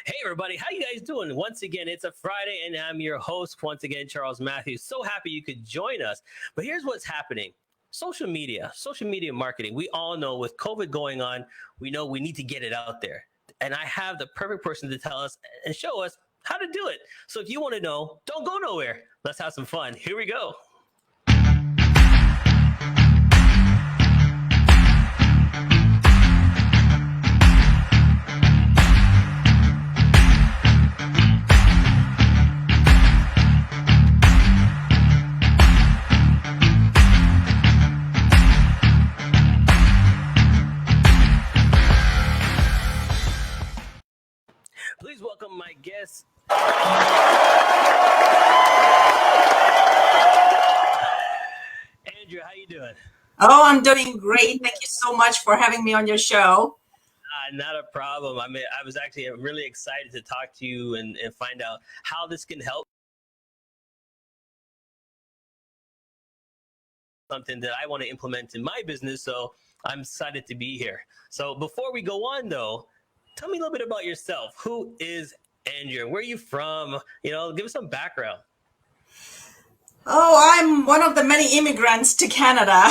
Hey everybody, how you guys doing? Once again, it's a Friday and I'm your host once again, Charles Matthews. So happy you could join us. But here's what's happening. Social media marketing. We all know with COVID going on, we know we need to get it out there. And I have the perfect person to tell us and show us how to do it. So if you want to know, don't go nowhere. Let's have some fun. Here we go. Please welcome my guest. Andrew, how you doing? Oh, I'm doing great. Thank you so much for having me on your show. Not a problem. I mean, I was actually really excited to talk to you and find out how this can help. Something that I want to implement in my business, so I'm excited to be here. So before we go on, though, tell me a little bit about yourself. Who is Andrew? Where are you from? Give us some background. Oh, I'm one of the many immigrants to Canada.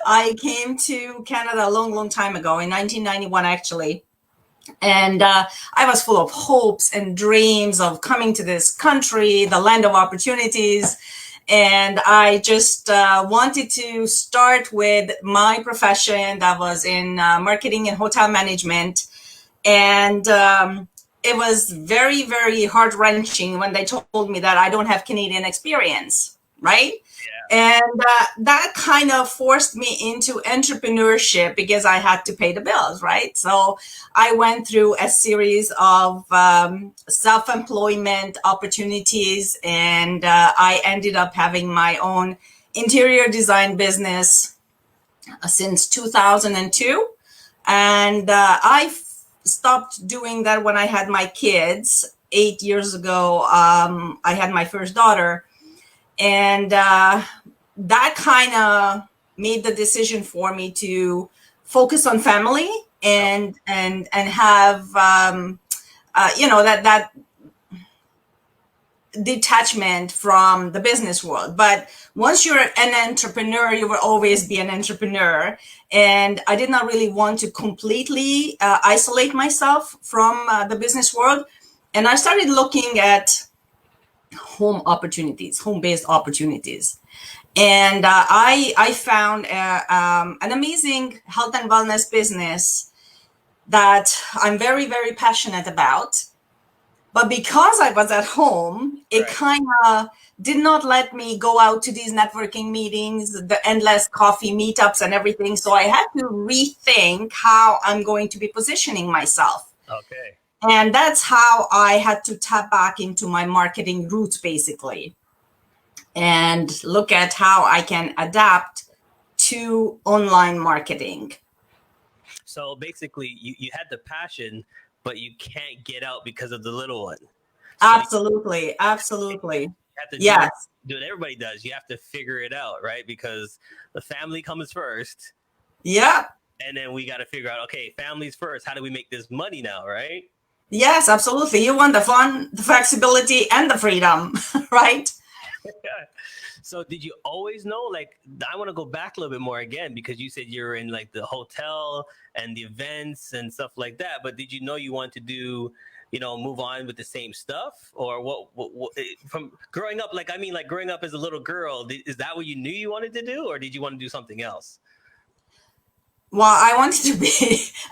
I came to Canada a long, long time ago, in 1991, actually. And I was full of hopes and dreams of coming to this country, the land of opportunities. And I just wanted to start with my profession that was in marketing and hotel management. And it was very, very heart-wrenching when they told me that I don't have Canadian experience, right? Yeah. And that kind of forced me into entrepreneurship because I had to pay the bills, right? So I went through a series of self-employment opportunities, and I ended up having my own interior design business since 2002. And I stopped doing that when I had my kids 8 years ago. I had my first daughter, and that kind of made the decision for me to focus on family and have that detachment from the business world. But once you're an entrepreneur, you will always be an entrepreneur. And I did not really want to completely isolate myself from the business world. And I started looking at home-based opportunities. And I found an amazing health and wellness business that I'm very, very passionate about. But because I was at home, it kind of did not let me go out to these networking meetings, the endless coffee meetups and everything. So I had to rethink how I'm going to be positioning myself. Okay. And that's how I had to tap back into my marketing roots, basically, and look at how I can adapt to online marketing. So basically, you had the passion, but you can't get out because of the little one. So Absolutely. You have to Yes. do what everybody does. You have to figure it out, right? Because the family comes first. Yeah. And then we got to figure out, okay, families first. How do we make this money now, right? Yes, absolutely. You want the fun, the flexibility, and the freedom, right? So did you always know, like, I want to go back a little bit more again, because you said you're in like the hotel and the events and stuff like that. But did you know you want to do, move on with the same stuff? Or what from growing up, like growing up as a little girl, is that what you knew you wanted to do? Or did you want to do something else? Well, I wanted to be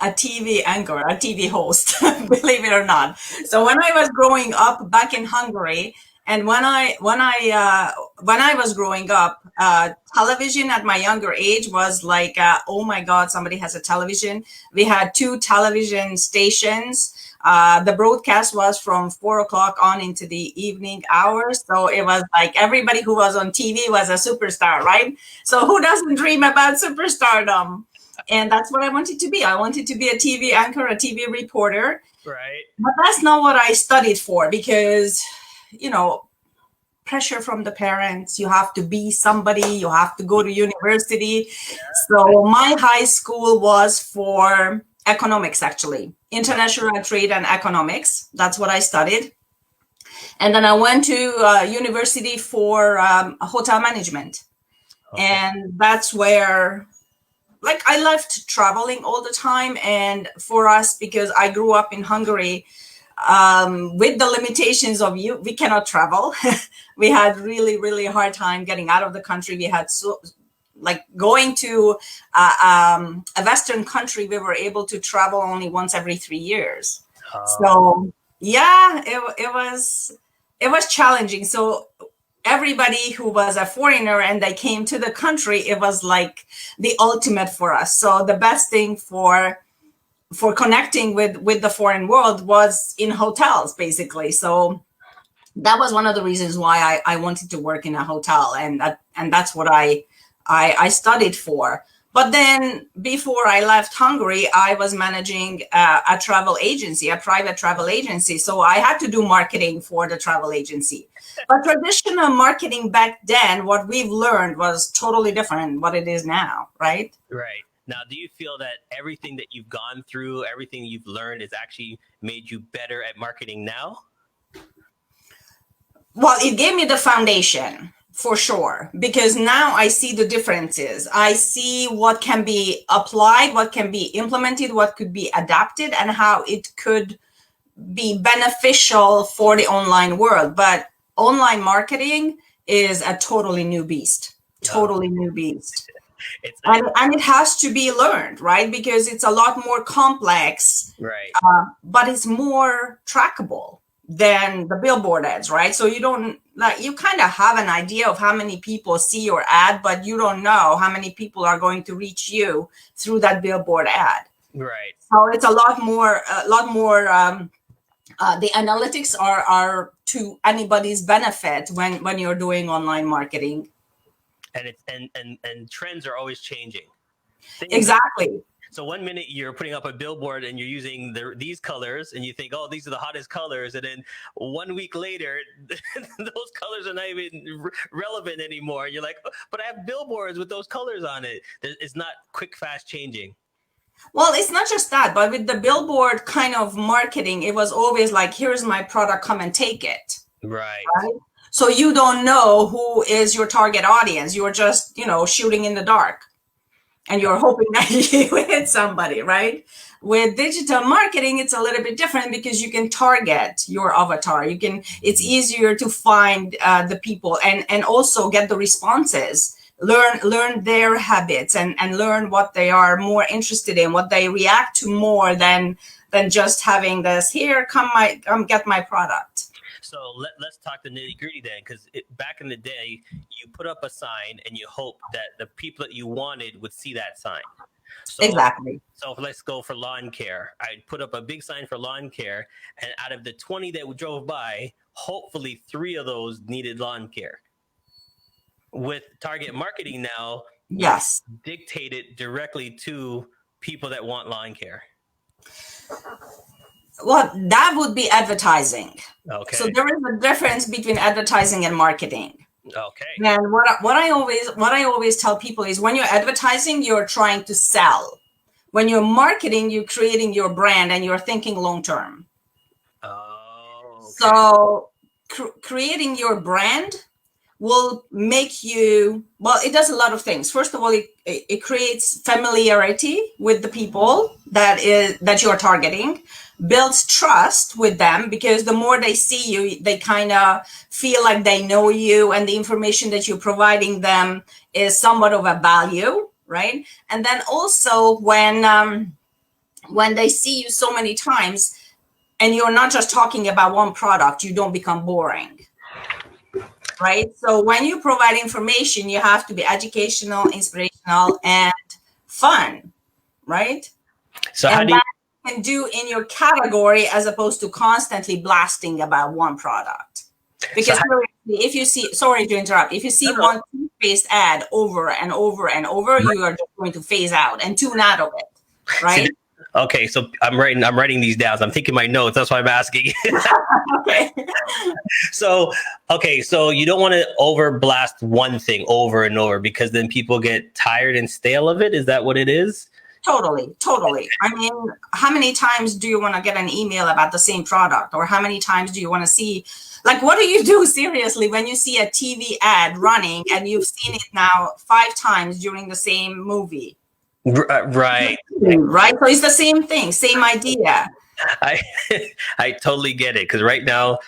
a TV anchor, a TV host, believe it or not. So when I was growing up back in Hungary, and when I was growing up, television at my younger age was like, oh my God, somebody has a television. We had 2 television stations. The broadcast was from 4 o'clock on into the evening hours. So it was like everybody who was on TV was a superstar, right? So who doesn't dream about superstardom? And that's what I wanted to be. I wanted to be a TV anchor, a TV reporter. Right. But that's not what I studied for, because, pressure from the parents, you have to be somebody, you have to go to university. So my high school was for economics, actually, international trade and economics. That's what I studied. And then I went to university for hotel management. Okay. And that's where, like, I loved traveling all the time. And for us, because I grew up in Hungary, with the limitations of we cannot travel. We had really, really hard time getting out of the country. We had going to a Western country, we were able to travel only once every 3 years. So yeah, it was challenging. So everybody who was a foreigner and they came to the country, it was like the ultimate for us. So the best thing for connecting with the foreign world was in hotels, basically. So that was one of the reasons why I wanted to work in a hotel, and that's what I studied for. But then before I left Hungary, I was managing a travel agency, a private travel agency. So I had to do marketing for the travel agency. But traditional marketing back then, what we've learned was totally different than what it is now, right? Right. Now, do you feel that everything that you've gone through, everything you've learned has actually made you better at marketing now? Well, it gave me the foundation for sure, because now I see the differences. I see what can be applied, what can be implemented, what could be adapted, and how it could be beneficial for the online world. But online marketing is a totally new beast, totally new beast. And it has to be learned, right? Because it's a lot more complex, right? But it's more trackable than the billboard ads, right? So you kind of have an idea of how many people see your ad, but you don't know how many people are going to reach you through that billboard ad. Right. So it's a lot more. The analytics are to anybody's benefit when you're doing online marketing. And it's and trends are always changing. Exactly. So 1 minute you're putting up a billboard and you're using these colors, and you think, oh, these are the hottest colors, and then 1 week later, those colors are not even relevant anymore. You're like, oh, but I have billboards with those colors on it. It's not quick, fast changing. Well, it's not just that, but with the billboard kind of marketing, it was always like, here's my product, come and take it. Right? So you don't know who is your target audience. You're just, shooting in the dark, and you're hoping that you hit somebody, right? With digital marketing, it's a little bit different because you can target your avatar. It's easier to find the people and also get the responses, learn their habits and learn what they are more interested in, what they react to more than just having this, here, come get my product. So let's talk the nitty gritty then, because back in the day, you put up a sign and you hope that the people that you wanted would see that sign. So, exactly. So let's go for lawn care. I'd put up a big sign for lawn care, and out of the 20 that drove by, hopefully 3 of those needed lawn care. With target marketing now, yes, dictate it directly to people that want lawn care. Well, that would be advertising. Okay. So there is a difference between advertising and marketing. Okay. And what I always tell people is, when you're advertising, you're trying to sell. When you're marketing, you're creating your brand and you're thinking long term. Oh. Okay. So creating your brand will make you, well, it does a lot of things. First of all, it creates familiarity with the people that you are targeting, builds trust with them, because the more they see you, they kind of feel like they know you, and the information that you're providing them is somewhat of a value, right? And then also when they see you so many times and you're not just talking about one product, you don't become boring. Right? So when you provide information, you have to be educational, inspirational, and fun, right? So how do you can do in your category, as opposed to constantly blasting about one product? Because if you see, sorry to interrupt, if you see one toothpaste ad over and over and over, you are just going to phase out and tune out of it, right? Okay, so I'm writing these down. I'm taking my notes. That's why I'm asking. Okay. So you don't want to overblast one thing over and over, because then people get tired and stale of it. Is that what it is? Totally. I mean, how many times do you want to get an email about the same product? Or how many times do you want to see, like, what do you do seriously when you see a TV ad running and you've seen it now 5 times during the same movie? Right. Right. So it's the same thing, same idea. I totally get it, because right now,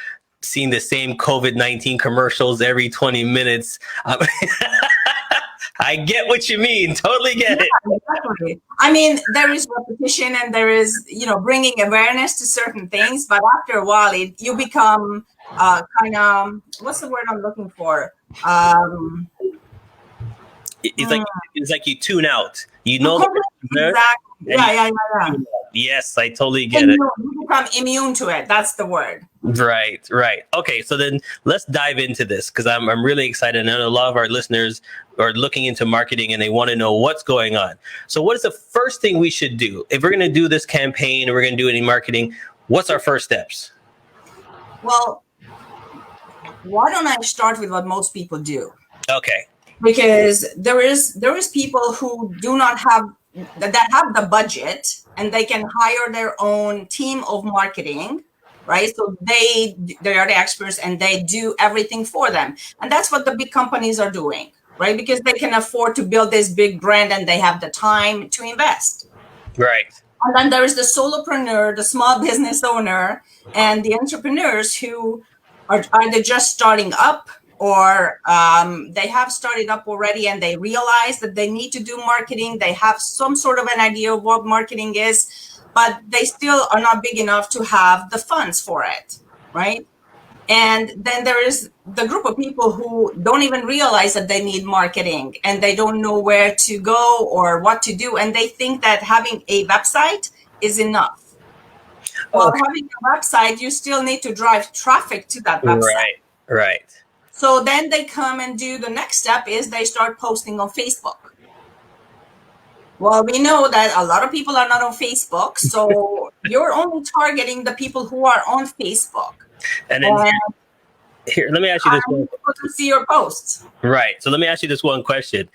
seeing the same COVID-19 commercials every 20 minutes, I get what you mean. Totally get it. Exactly. I mean, there is repetition and there is, bringing awareness to certain things, but after a while, you become kind of, what's the word I'm looking for? It's like you tune out. Exactly. Yeah. Yes, I totally get it. You become immune to it. That's the word. Right. Okay, so then let's dive into this, because I'm really excited. And I know a lot of our listeners are looking into marketing and they want to know what's going on. So what is the first thing we should do? If we're going to do this campaign or we're going to do any marketing, what's our first steps? Well, why don't I start with what most people do? Okay. Because there is people who do not have the budget and they can hire their own team of marketing, right? So they are the experts and they do everything for them. And that's what the big companies are doing, right? Because they can afford to build this big brand and they have the time to invest. Right. And then there is the solopreneur, the small business owner, and the entrepreneurs who are either just starting up or they have started up already and they realize that they need to do marketing. They have some sort of an idea of what marketing is, but they still are not big enough to have the funds for it, right? And then there is the group of people who don't even realize that they need marketing and they don't know where to go or what to do. And they think that having a website is enough. Well, having a website, you still need to drive traffic to that website. Right. So then they come and do the next step is they start posting on Facebook. Well, we know that a lot of people are not on Facebook. So you're only targeting the people who are on Facebook. And then here, let me ask you this one. To see your posts. Right. So let me ask you this one question.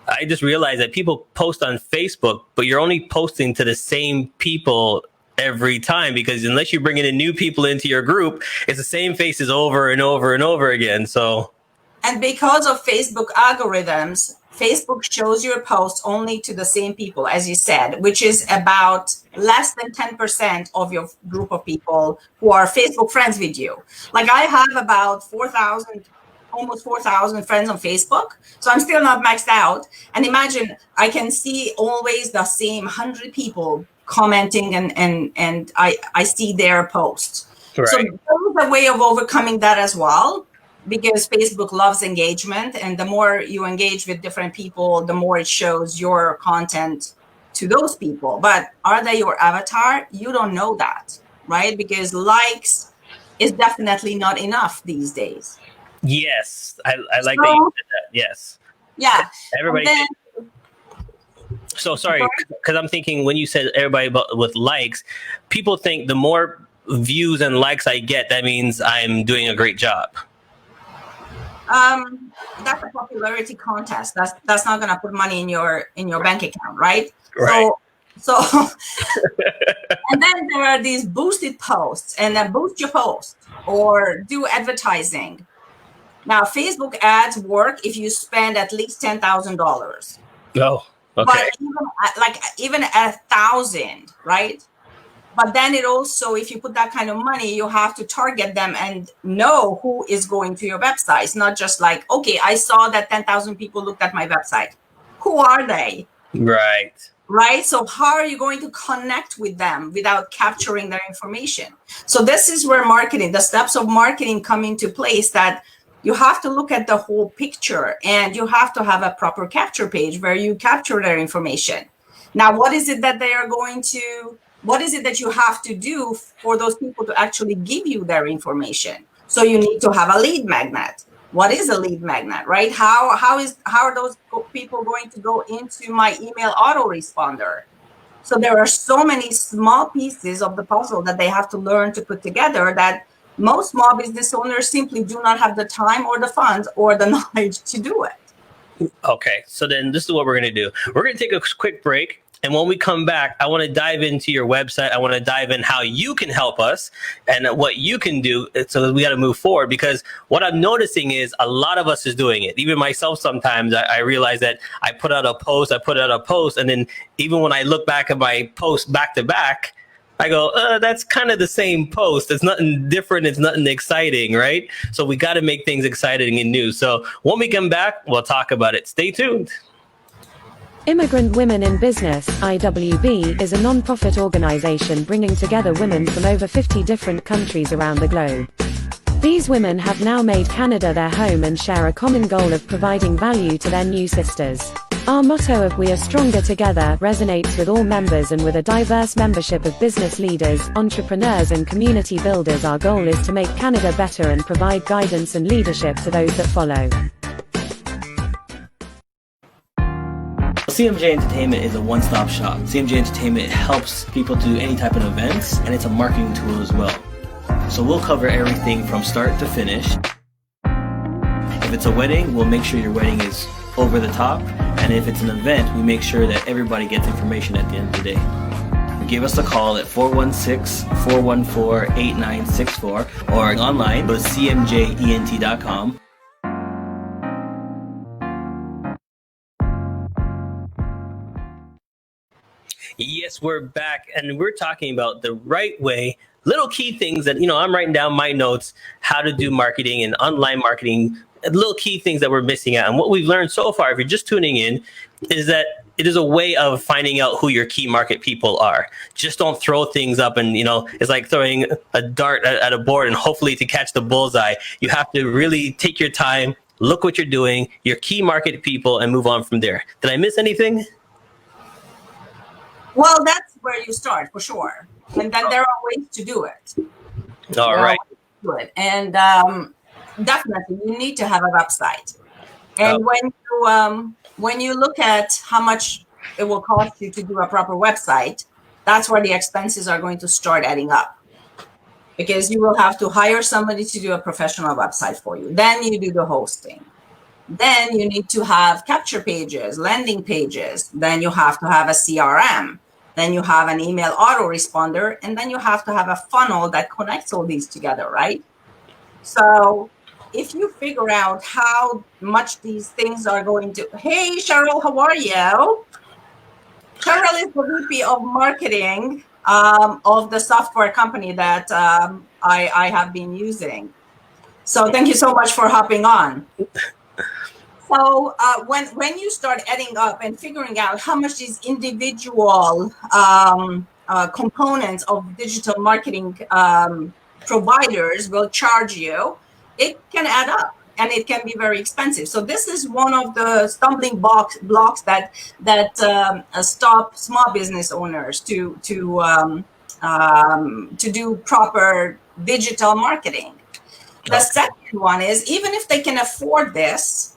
I just realized that people post on Facebook, but you're only posting to the same people every time, because unless you're bringing in new people into your group, it's the same faces over and over and over again. So, and because of Facebook algorithms, Facebook shows your posts only to the same people, as you said, which is about less than 10% of your group of people who are Facebook friends with you. Like I have about 4,000, almost 4,000 friends on Facebook. So I'm still not maxed out. And imagine I can see always the same 100 people commenting and I see their posts. Right. So there's a way of overcoming that as well, because Facebook loves engagement, and the more you engage with different people, the more it shows your content to those people. But are they your avatar? You don't know that, right? Because likes is definitely not enough these days. Yes, I like that you said that. Yes. Yeah. Everybody. So sorry, because I'm thinking when you said everybody with likes, people think the more views and likes I get, that means I'm doing a great job. That's a popularity contest. That's not gonna put money in your bank account, right? Right. So and then there are these boosted posts, and then boost your post or do advertising. Now, Facebook ads work if you spend at least $10,000. Oh. Okay. But even 1,000, right? But then it also, if you put that kind of money, you have to target them and know who is going to your website. It's not just like, okay, I saw that 10,000 people looked at my website. Who are they? Right? So how are you going to connect with them without capturing their information? So this is where the steps of marketing come into place, that you have to look at the whole picture and you have to have a proper capture page where you capture their information. Now, what is it that you have to do for those people to actually give you their information? So you need to have a lead magnet. What is a lead magnet, right? How are those people going to go into my email autoresponder? So there are so many small pieces of the puzzle that they have to learn to put together that most small business owners simply do not have the time or the funds or the knowledge to do it. Okay, so then this is what we're going to do. We're going to take a quick break. And when we come back, I want to dive into your website. I want to dive in how you can help us and what you can do. So that we got to move forward, because what I'm noticing is a lot of us is doing it. Even myself, sometimes I realize that I put out a post, and then even when I look back at my post back to back, I go, that's kind of the same post. It's nothing different. It's nothing exciting, right? So we got to make things exciting and new. So when we come back, we'll talk about it. Stay tuned. Immigrant Women in Business, IWB, is a non-profit organization bringing together women from over 50 different countries around the globe. These women have now made Canada their home and share a common goal of providing value to their new sisters. Our motto of "We are stronger together" resonates with all members, and with a diverse membership of business leaders, entrepreneurs and community builders, our goal is to make Canada better and provide guidance and leadership to those that follow. CMJ Entertainment is a one-stop shop. CMJ Entertainment helps people do any type of events, and it's a marketing tool as well. So we'll cover everything from start to finish. If it's a wedding, we'll make sure your wedding is over the top, and if it's an event, we make sure that everybody gets information at the end of the day. Give us a call at 416-414-8964 or online, go to cmjent.com. Yes, we're back, and we're talking about the right way, little key things that, I'm writing down my notes, how to do marketing and online marketing, little key things that we're missing out. And what we've learned so far, if you're just tuning in, is that it is a way of finding out who your key market people are. Just don't throw things up and, it's like throwing a dart at a board and hopefully to catch the bullseye. You have to really take your time, look what you're doing, your key market people, and move on from there. Did I miss anything? Well, that's where you start for sure. And then there are ways to do it. All right. And definitely you need to have a website. And when you look at how much it will cost you to do a proper website, that's where the expenses are going to start adding up. Because you will have to hire somebody to do a professional website for you. Then you do the hosting. Then you need to have capture pages, landing pages. Then you have to have a CRM. Then you have an email autoresponder. And then you have to have a funnel that connects all these together, right? So if you figure out how much these things are going to... Hey, Cheryl, how are you? Cheryl is the VP of marketing of the software company that I have been using. So thank you so much for hopping on. So when you start adding up and figuring out how much these individual components of digital marketing providers will charge you, it can add up and it can be very expensive. So this is one of the stumbling blocks that stop small business owners to do proper digital marketing. The second one is, even if they can afford this,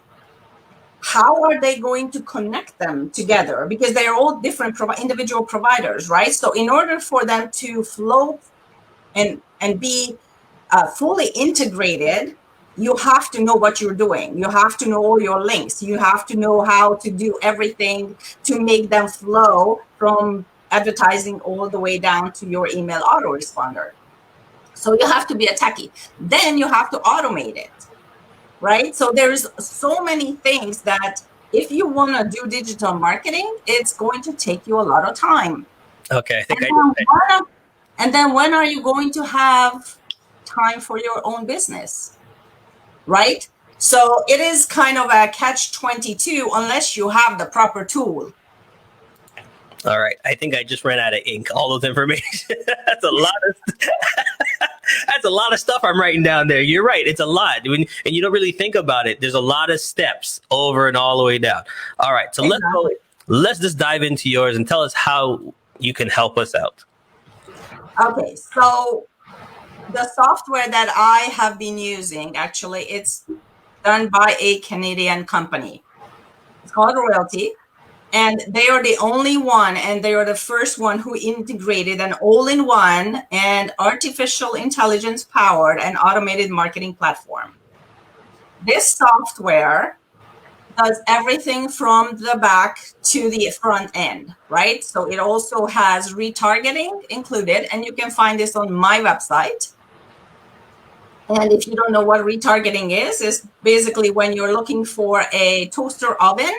how are they going to connect them together? Because they are all different individual providers, right? So in order for them to flow and be fully integrated, you have to know what you're doing. You have to know all your links. You have to know how to do everything to make them flow from advertising all the way down to your email autoresponder. So you have to be a techie. Then you have to automate it. Right? So there's so many things that if you want to do digital marketing, it's going to take you a lot of time. Okay, I think and then when are you going to have time for your own business? Right? So it is kind of a catch-22 unless you have the proper tool. All right. I think I just ran out of ink. All those information. That's a lot of that's a lot of stuff I'm writing down there. You're right. It's a lot. And you don't really think about it. There's a lot of steps over and all the way down. All right. So let's just dive into yours and tell us how you can help us out. Okay. So the software that I have been using, actually, it's done by a Canadian company. It's called Royalty. And they are the only one, and they are the first one who integrated an all-in-one and artificial intelligence-powered and automated marketing platform. This software does everything from the back to the front end, right? So it also has retargeting included, and you can find this on my website. And if you don't know what retargeting is, it's basically when you're looking for a toaster oven,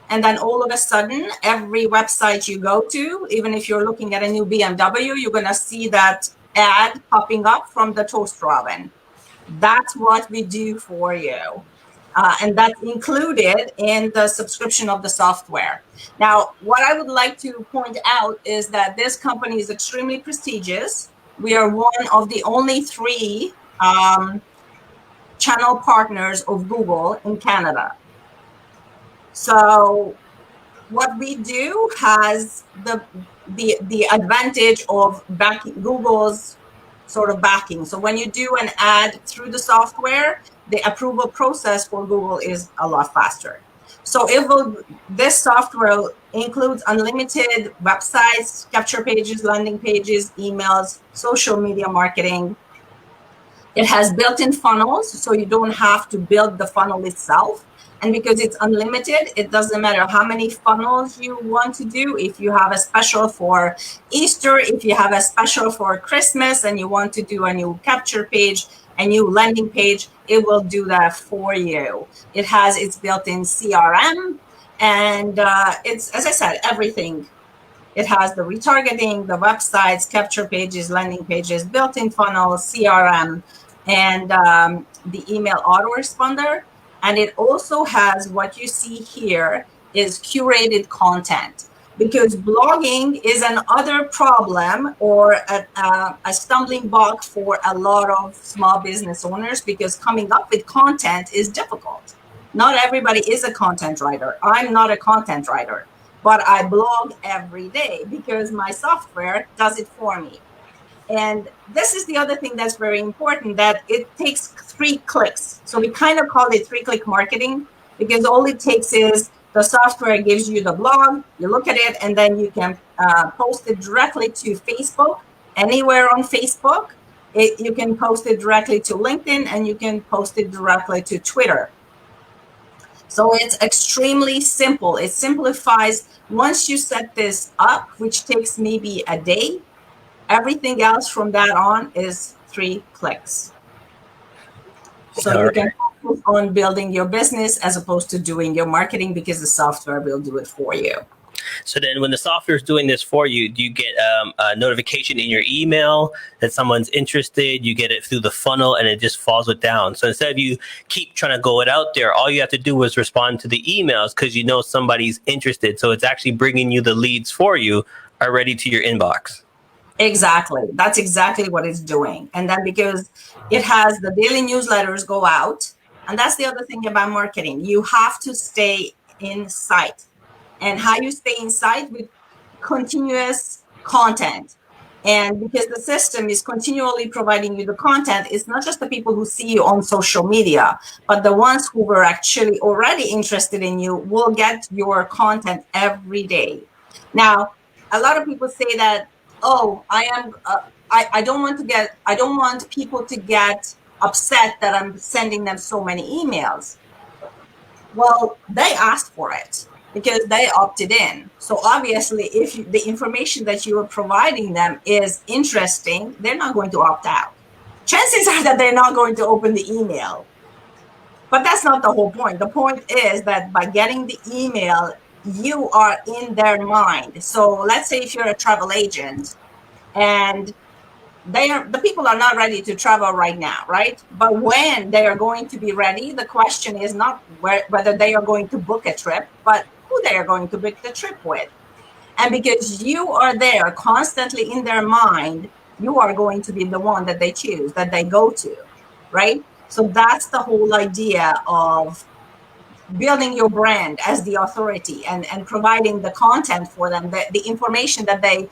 and then all of a sudden, every website you go to, even if you're looking at a new BMW, you're going to see that ad popping up from the toaster oven. That's what we do for you. And that's included in the subscription of the software. Now, what I would like to point out is that this company is extremely prestigious. We are one of the only 3 channel partners of Google in Canada. So what we do has the advantage of backing, Google's sort of backing. So when you do an ad through the software, the approval process for Google is a lot faster. So this software includes unlimited websites, capture pages, landing pages, emails, social media marketing. It has built-in funnels, so you don't have to build the funnel itself. And because it's unlimited, it doesn't matter how many funnels you want to do. If you have a special for Easter, if you have a special for Christmas, and you want to do a new capture page, a new landing page, it will do that for you. It has its built-in CRM, and it's, as I said, everything. It has the retargeting, the websites, capture pages, landing pages, built-in funnels, CRM, and the email autoresponder. And it also has what you see here is curated content, because blogging is another problem or a stumbling block for a lot of small business owners, because coming up with content is difficult. Not everybody is a content writer. I'm not a content writer, but I blog every day because my software does it for me. And this is the other thing that's very important, that it takes 3 clicks. So we kind of call it 3-click marketing, because all it takes is the software gives you the blog, you look at it, and then you can post it directly to Facebook, anywhere on Facebook. You can post it directly to LinkedIn, and you can post it directly to Twitter. So it's extremely simple. It simplifies. Once you set this up, which takes maybe a day, everything else from that on is 3 clicks. So you can focus on building your business as opposed to doing your marketing, because the software will do it for you. So then when the software is doing this for you, do you get a notification in your email that someone's interested? You get it through the funnel and it just falls it down. So instead of you keep trying to go it out there, all you have to do is respond to the emails because you know somebody's interested. So it's actually bringing you the leads for you already to your inbox. Exactly. That's exactly what it's doing. And then because it has the daily newsletters go out, and that's the other thing about marketing, you have to stay in sight. And how you stay in sight? With continuous content. And because the system is continually providing you the content, it's not just the people who see you on social media, but the ones who were actually already interested in you will get your content every day. Now, a lot of people say that, oh, I don't want people to get upset that I'm sending them so many emails. Well, they asked for it because they opted in. So obviously, if the information that you are providing them is interesting, they're not going to opt out. Chances are that they're not going to open the email. But that's not the whole point. The point is that by getting the email, you are in their mind. So let's say if you're a travel agent and the people are not ready to travel right now, right? But when they are going to be ready, the question is not whether they are going to book a trip, but who they are going to book the trip with. And because you are there constantly in their mind, you are going to be the one that they choose, that they go to, right? So that's the whole idea of building your brand as the authority and providing the content for them, the information that they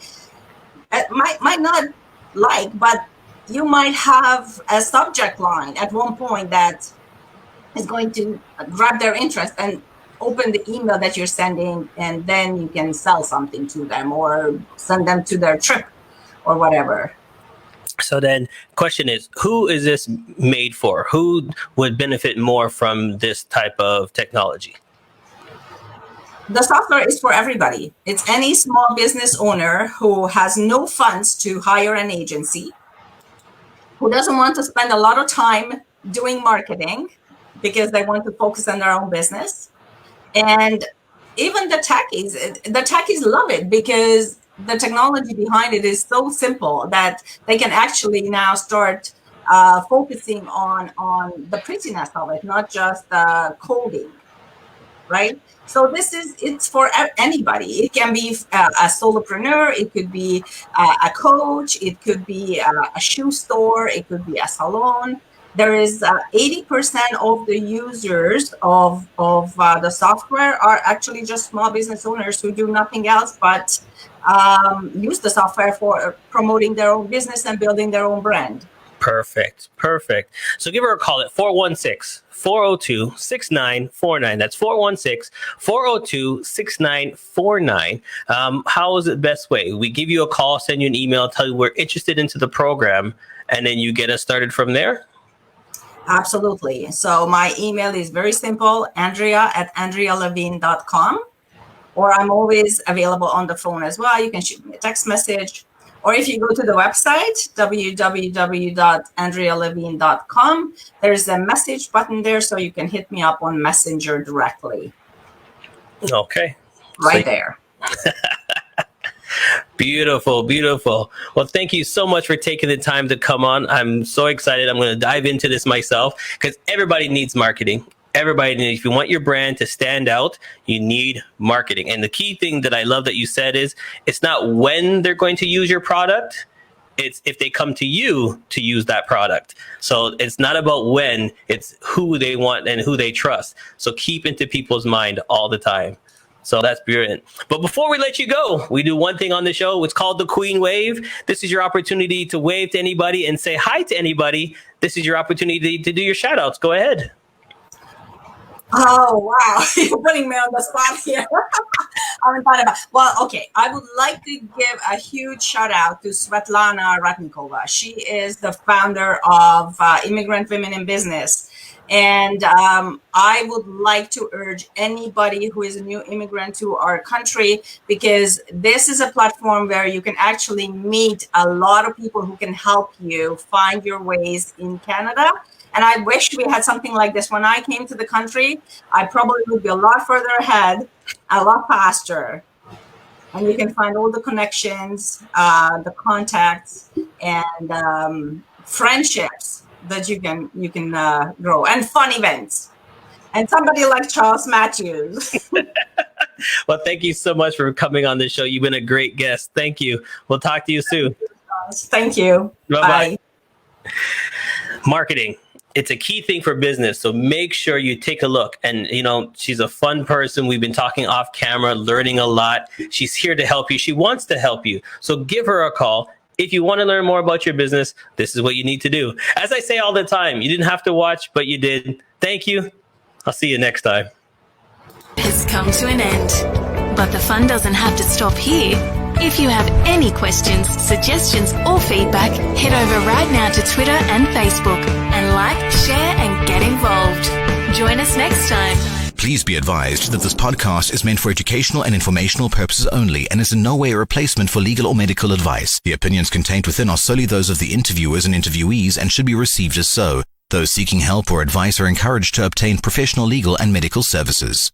might not like, but you might have a subject line at one point that is going to grab their interest and open the email that you're sending, and then you can sell something to them or send them to their trip or whatever. So then question is, who is this made for? Who would benefit more from this type of technology? The software is for everybody. It's any small business owner who has no funds to hire an agency, who doesn't want to spend a lot of time doing marketing because they want to focus on their own business. And even the techies love it because the technology behind it is so simple that they can actually now start focusing on the prettiness of it, not just coding, right? So it's for anybody. It can be a solopreneur, it could be a coach, it could be a shoe store, it could be a salon. There is 80% of the users of the software are actually just small business owners who do nothing else but use the software for promoting their own business and building their own brand. Perfect. So give her a call at 416-402-6949. That's 416-402-6949. How is the best way? We give you a call, send you an email, tell you we're interested into the program, and then you get us started from there? Absolutely. So my email is very simple, Andrea@AndreaLevine.com, or I'm always available on the phone as well. You can shoot me a text message. Or if you go to the website, www.andrealevine.com, there's a message button there, so you can hit me up on Messenger directly. Okay. Right there. Beautiful. Well, thank you so much for taking the time to come on. I'm so excited. I'm going to dive into this myself because everybody needs marketing. If you want your brand to stand out, you need marketing. And the key thing that I love that you said is it's not when they're going to use your product, it's if they come to you to use that product. So it's not about when, it's who they want and who they trust. So keep into people's mind all the time. So that's brilliant. But before we let you go, we do one thing on the show. It's called the Queen Wave. This is your opportunity to wave to anybody and say hi to anybody. This is your opportunity to do your shout outs. Go ahead. Oh, wow. You're putting me on the spot here. I haven't thought about. Well, okay. I would like to give a huge shout out to Svetlana Ratnikova. She is the founder of Immigrant Women in Business. And I would like to urge anybody who is a new immigrant to our country, because this is a platform where you can actually meet a lot of people who can help you find your ways in Canada. And I wish we had something like this when I came to the country. I probably would be a lot further ahead, a lot faster. And you can find all the connections, the contacts, and friendships that you can grow, and fun events. And somebody like Charles Matthews. Well, thank you so much for coming on the show. You've been a great guest. Thank you. We'll talk to you soon. Thank you. Bye-bye. Bye. Marketing. It's a key thing for business. So make sure you take a look. And, she's a fun person. We've been talking off camera, learning a lot. She's here to help you. She wants to help you. So give her a call. If you want to learn more about your business, this is what you need to do. As I say all the time, you didn't have to watch, but you did. Thank you. I'll see you next time. Has come to an end, but the fun doesn't have to stop here. If you have any questions, suggestions, or feedback, head over right now to Twitter and Facebook and like, share, and get involved. Join us next time. Please be advised that this podcast is meant for educational and informational purposes only and is in no way a replacement for legal or medical advice. The opinions contained within are solely those of the interviewers and interviewees and should be received as so. Those seeking help or advice are encouraged to obtain professional legal and medical services.